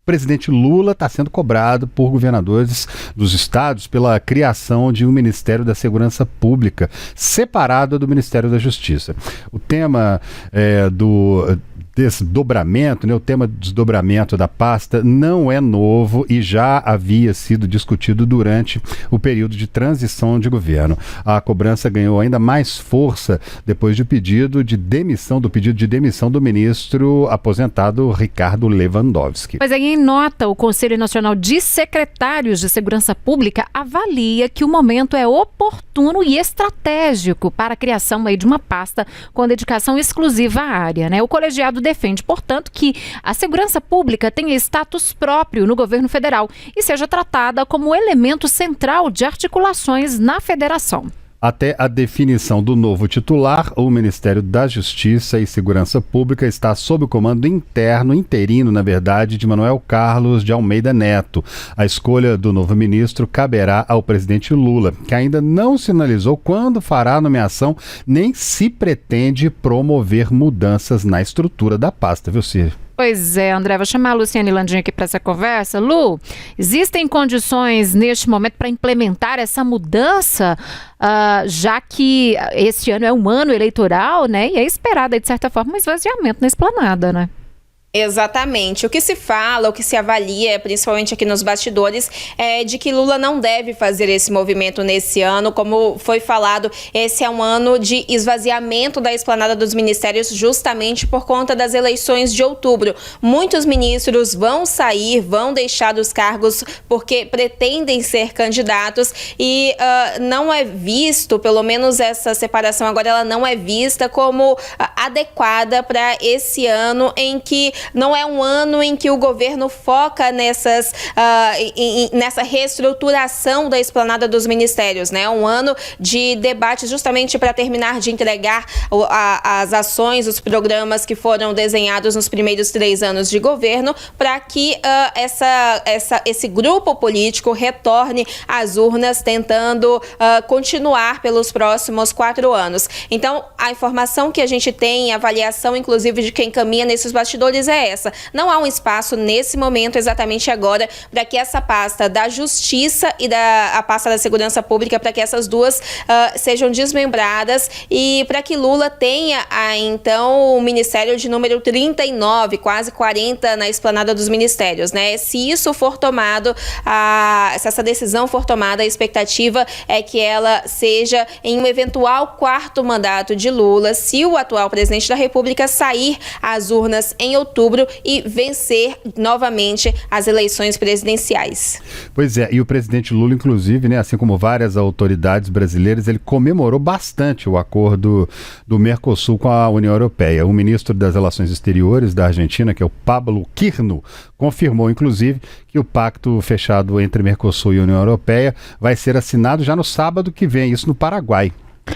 presidente Lula está sendo cobrado por governadores dos estados pela criação de um Ministério da Segurança Pública, separado do Ministério da Justiça. O tema do desdobramento, o tema do desdobramento da pasta não é novo e já havia sido discutido durante o período de transição de governo. A cobrança ganhou ainda mais força depois do pedido de demissão do ministro aposentado Ricardo Lewandowski. Mas aí, em nota, o Conselho Nacional de Secretários de Segurança Pública avalia que o momento é oportuno e estratégico para a criação de uma pasta com dedicação exclusiva à área, O colegiado defende, portanto, que a segurança pública tenha status próprio no governo federal e seja tratada como elemento central de articulações na federação. Até a definição do novo titular, o Ministério da Justiça e Segurança Pública está sob o comando interino, de Manuel Carlos de Almeida Neto. A escolha do novo ministro caberá ao presidente Lula, que ainda não sinalizou quando fará a nomeação, nem se pretende promover mudanças na estrutura da pasta, viu, Cir? Pois é, André, vou chamar a Luciane Landim aqui para essa conversa. Lu, existem condições neste momento para implementar essa mudança, já que esse ano é um ano eleitoral, e é esperada, de certa forma, um esvaziamento na esplanada, Exatamente. O que se fala, o que se avalia, principalmente aqui nos bastidores, é de que Lula não deve fazer esse movimento nesse ano. Como foi falado, esse é um ano de esvaziamento da esplanada dos ministérios justamente por conta das eleições de outubro. Muitos ministros vão sair, vão deixar os cargos porque pretendem ser candidatos e não é visto, pelo menos essa separação agora, ela não é vista como adequada para esse ano em que não é um ano em que o governo foca nessa reestruturação da esplanada dos ministérios, É um ano de debate justamente para terminar de entregar as ações, os programas que foram desenhados nos primeiros 3 anos de governo, para que esse grupo político retorne às urnas tentando continuar pelos próximos 4 anos. Então, a informação que a gente tem, a avaliação, inclusive, de quem caminha nesses bastidores é essa. Não há um espaço nesse momento, exatamente agora, para que essa pasta da Justiça e a pasta da Segurança Pública, para que essas duas sejam desmembradas e para que Lula tenha, então, o Ministério de número 39, quase 40 na esplanada dos ministérios, Se isso for tomado, se essa decisão for tomada, a expectativa é que ela seja em um eventual 4º mandato de Lula, se o atual presidente da República sair às urnas em outubro e vencer novamente as eleições presidenciais. Pois é, e o presidente Lula, inclusive, assim como várias autoridades brasileiras, ele comemorou bastante o acordo do Mercosul com a União Europeia. O ministro das Relações Exteriores da Argentina, que é o Pablo Quirno, confirmou, inclusive, que o pacto fechado entre Mercosul e a União Europeia vai ser assinado já no sábado que vem, isso no Paraguai.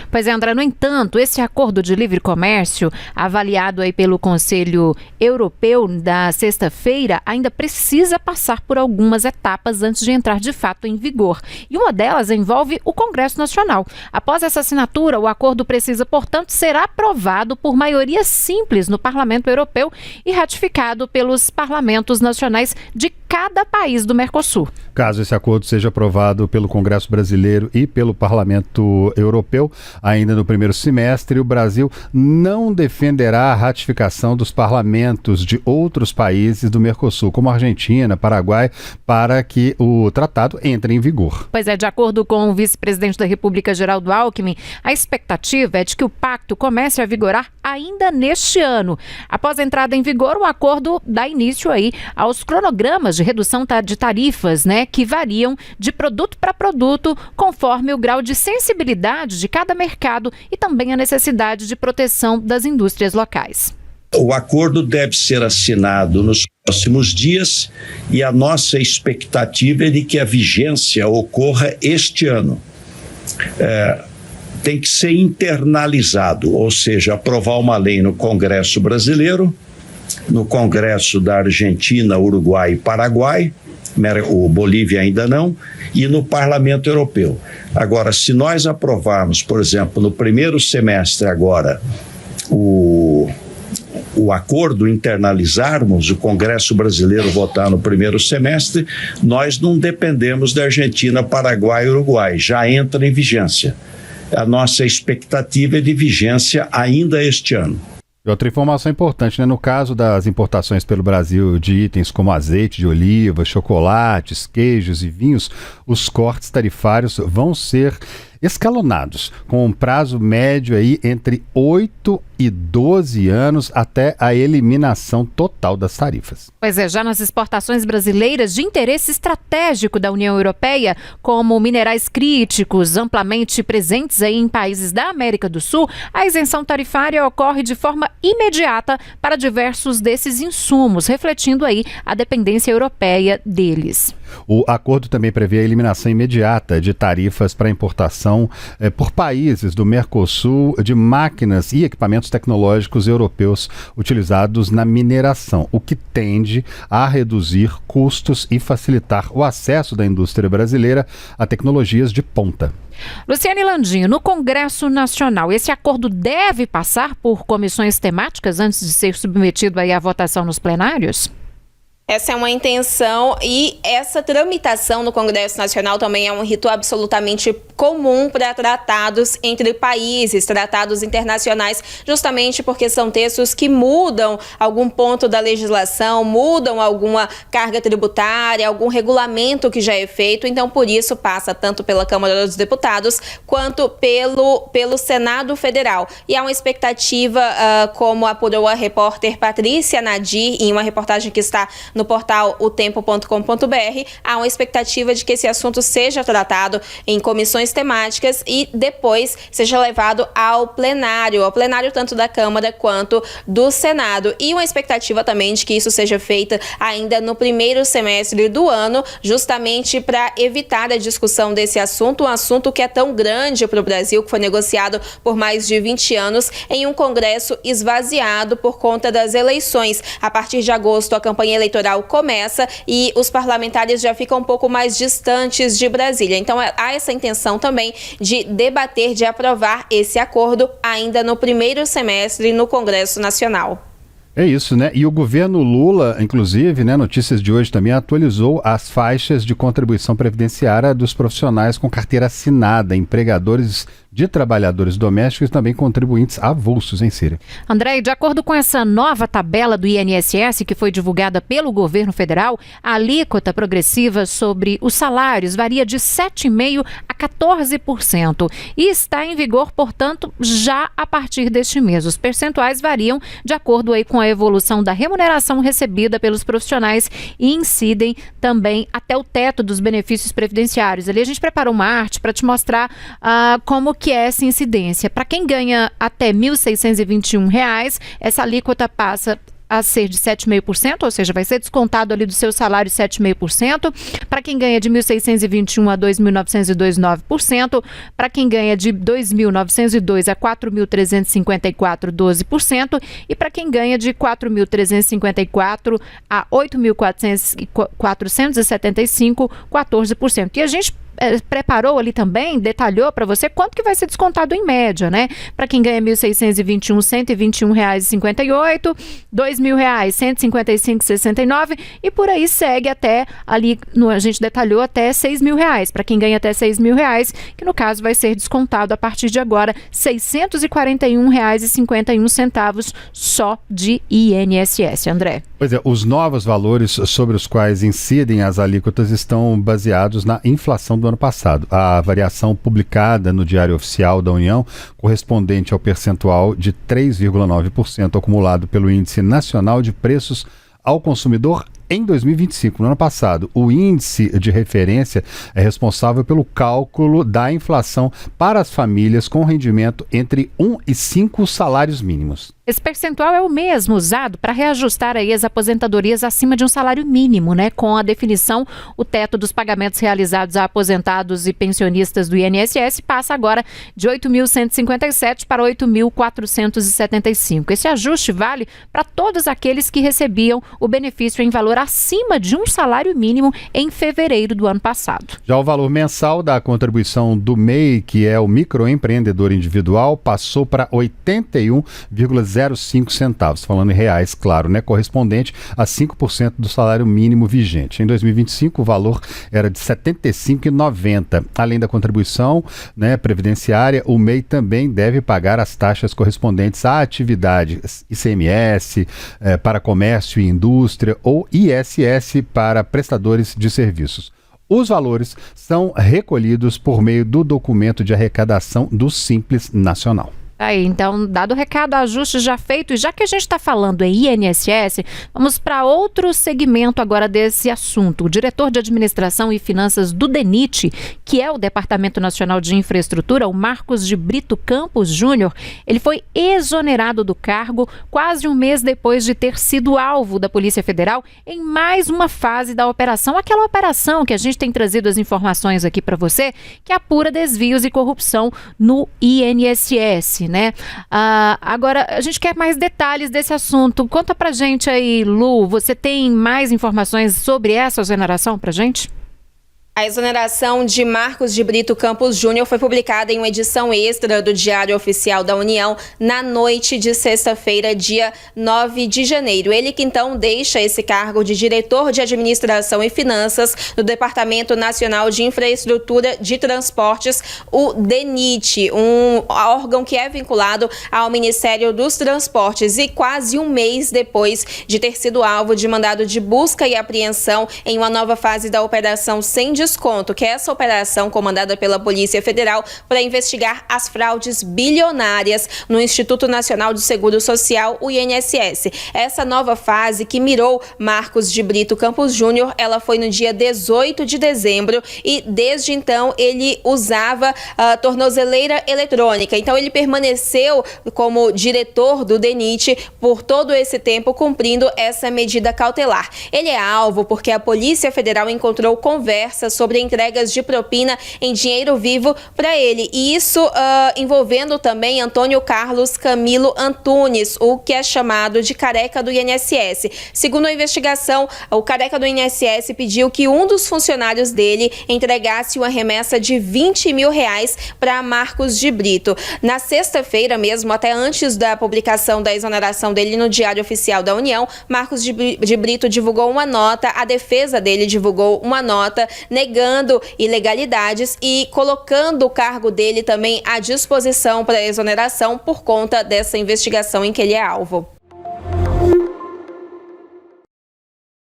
Pois é, André, no entanto, esse acordo de livre comércio, avaliado pelo Conselho Europeu da sexta-feira, ainda precisa passar por algumas etapas antes de entrar de fato em vigor. E uma delas envolve o Congresso Nacional. Após essa assinatura, o acordo precisa, portanto, ser aprovado por maioria simples no Parlamento Europeu e ratificado pelos parlamentos nacionais de cada país do Mercosul. Caso esse acordo seja aprovado pelo Congresso Brasileiro e pelo Parlamento Europeu, ainda no primeiro semestre, o Brasil não defenderá a ratificação dos parlamentos de outros países do Mercosul, como Argentina, Paraguai, para que o tratado entre em vigor. Pois é, de acordo com o vice-presidente da República, Geraldo Alckmin, a expectativa é de que o pacto comece a vigorar ainda neste ano. Após a entrada em vigor, o acordo dá início aos cronogramas de redução de tarifas, que variam de produto para produto, conforme o grau de sensibilidade de cada mercado e também a necessidade de proteção das indústrias locais. O acordo deve ser assinado nos próximos dias e a nossa expectativa é de que a vigência ocorra este ano. Tem que ser internalizado, ou seja, aprovar uma lei no Congresso brasileiro, no Congresso da Argentina, Uruguai e Paraguai, o Bolívia ainda não, e no Parlamento Europeu. Agora, se nós aprovarmos, por exemplo, no primeiro semestre agora, o o acordo internalizarmos, o Congresso brasileiro votar no primeiro semestre, nós não dependemos da Argentina, Paraguai e Uruguai, já entra em vigência. A nossa expectativa é de vigência ainda este ano. Outra informação importante, né? No caso das importações pelo Brasil de itens como azeite de oliva, chocolates, queijos e vinhos, os cortes tarifários vão ser escalonados, com um prazo médio aí entre 8 e 12 anos até a eliminação total das tarifas. Pois é, já nas exportações brasileiras de interesse estratégico da União Europeia, como minerais críticos amplamente presentes aí em países da América do Sul, a isenção tarifária ocorre de forma imediata para diversos desses insumos, refletindo aí a dependência europeia deles. O acordo também prevê a eliminação imediata de tarifas para importação por países do Mercosul de máquinas e equipamentos tecnológicos europeus utilizados na mineração, o que tende a reduzir custos e facilitar o acesso da indústria brasileira a tecnologias de ponta. Luciane Landinho, no Congresso Nacional, esse acordo deve passar por comissões temáticas antes de ser submetido aí à votação nos plenários? Essa é uma intenção e essa tramitação no Congresso Nacional também é um rito absolutamente comum para tratados entre países, tratados internacionais, justamente porque são textos que mudam algum ponto da legislação, mudam alguma carga tributária, algum regulamento que já é feito, então por isso passa tanto pela Câmara dos Deputados quanto pelo Senado Federal. E há uma expectativa, como apurou a repórter Patrícia Nadir, em uma reportagem que está no portal otempo.com.br, há uma expectativa de que esse assunto seja tratado em comissões temáticas e depois seja levado ao plenário tanto da Câmara quanto do Senado. E uma expectativa também de que isso seja feito ainda no primeiro semestre do ano, justamente para evitar a discussão desse assunto, um assunto que é tão grande para o Brasil, que foi negociado por mais de 20 anos, em um Congresso esvaziado por conta das eleições. A partir de agosto, a campanha eleitoral começa e os parlamentares já ficam um pouco mais distantes de Brasília. Então, há essa intenção também de debater, de aprovar esse acordo ainda no primeiro semestre no Congresso Nacional. É isso, né? E o governo Lula, inclusive, né, notícias de hoje também, atualizou as faixas de contribuição previdenciária dos profissionais com carteira assinada, empregadores de trabalhadores domésticos e também contribuintes avulsos, hein, Síria? André, de acordo com essa nova tabela do INSS que foi divulgada pelo governo federal, a alíquota progressiva sobre os salários varia de 7,5% a 14% e está em vigor, portanto, já a partir deste mês. Os percentuais variam de acordo aí com a evolução da remuneração recebida pelos profissionais e incidem também até o teto dos benefícios previdenciários. Ali a gente preparou uma arte para te mostrar como que é essa incidência. Para quem ganha até R$ 1.621, essa alíquota passa a ser de 7,5%, ou seja, vai ser descontado ali do seu salário 7,5%. Para quem ganha de 1.621 a 2.902, 9%. Para quem ganha de 2.902 a 4.354, 12%. E para quem ganha de 4.354 a 8.475, 14%. E a gente preparou ali também, detalhou para você quanto que vai ser descontado em média, né? Para quem ganha 1.621, R$ 121,58, R$ 2.000, 155,69 e por aí segue até ali, a gente detalhou até R$ 6.000. Para quem ganha até R$ 6.000, que no caso vai ser descontado a partir de agora R$ 641,51 só de INSS, André. Pois é, os novos valores sobre os quais incidem as alíquotas estão baseados na inflação do ano passado. A variação publicada no Diário Oficial da União, correspondente ao percentual de 3,9% acumulado pelo Índice Nacional de Preços ao Consumidor em 2025. No ano passado, o índice de referência é responsável pelo cálculo da inflação para as famílias com rendimento entre 1 e 5 salários mínimos. Esse percentual é o mesmo usado para reajustar aí as aposentadorias acima de um salário mínimo, né? Com a definição, o teto dos pagamentos realizados a aposentados e pensionistas do INSS passa agora de 8.157 para 8.475. Esse ajuste vale para todos aqueles que recebiam o benefício em valor acima de um salário mínimo em fevereiro do ano passado. Já o valor mensal da contribuição do MEI, que é o microempreendedor individual, passou para 81,05 centavos, falando em reais, claro, né, correspondente a 5% do salário mínimo vigente. Em 2025, o valor era de R$ 75,90. Além da contribuição, né, previdenciária, o MEI também deve pagar as taxas correspondentes à atividade ICMS para comércio e indústria ou ISS para prestadores de serviços. Os valores são recolhidos por meio do documento de arrecadação do Simples Nacional. Aí, então, dado o recado, ajuste já feito, e já que a gente está falando em INSS, vamos para outro segmento agora desse assunto. O diretor de Administração e Finanças do DENIT, que é o Departamento Nacional de Infraestrutura, o Marcos de Brito Campos Júnior, ele foi exonerado do cargo quase um mês depois de ter sido alvo da Polícia Federal em mais uma fase da operação, aquela operação que a gente tem trazido as informações aqui para você, que apura desvios e corrupção no INSS. Né? Agora, a gente quer mais detalhes desse assunto. Conta pra gente aí, Lu, você tem mais informações sobre essa exoneração pra gente? A exoneração de Marcos de Brito Campos Júnior foi publicada em uma edição extra do Diário Oficial da União na noite de sexta-feira, dia 9 de janeiro. Ele que então deixa esse cargo de diretor de Administração e Finanças no Departamento Nacional de Infraestrutura de Transportes, o DENIT, um órgão que é vinculado ao Ministério dos Transportes, e quase um mês depois de ter sido alvo de mandado de busca e apreensão em uma nova fase da Operação Sem Desconto, que é essa operação comandada pela Polícia Federal para investigar as fraudes bilionárias no Instituto Nacional do Seguro Social, o INSS. Essa nova fase que mirou Marcos de Brito Campos Júnior, ela foi no dia 18 de dezembro e desde então ele usava a tornozeleira eletrônica. Então ele permaneceu como diretor do DENIT por todo esse tempo, cumprindo essa medida cautelar. Ele é alvo porque a Polícia Federal encontrou conversas sobre entregas de propina em dinheiro vivo para ele. E isso envolvendo também Antônio Carlos Camilo Antunes, o que é chamado de careca do INSS. Segundo a investigação, o careca do INSS pediu que um dos funcionários dele entregasse uma remessa de R$20 mil para Marcos de Brito. Na sexta-feira mesmo, até antes da publicação da exoneração dele no Diário Oficial da União, Marcos de Brito divulgou uma nota, a defesa dele divulgou uma nota negando ilegalidades e colocando o cargo dele também à disposição para exoneração por conta dessa investigação em que ele é alvo.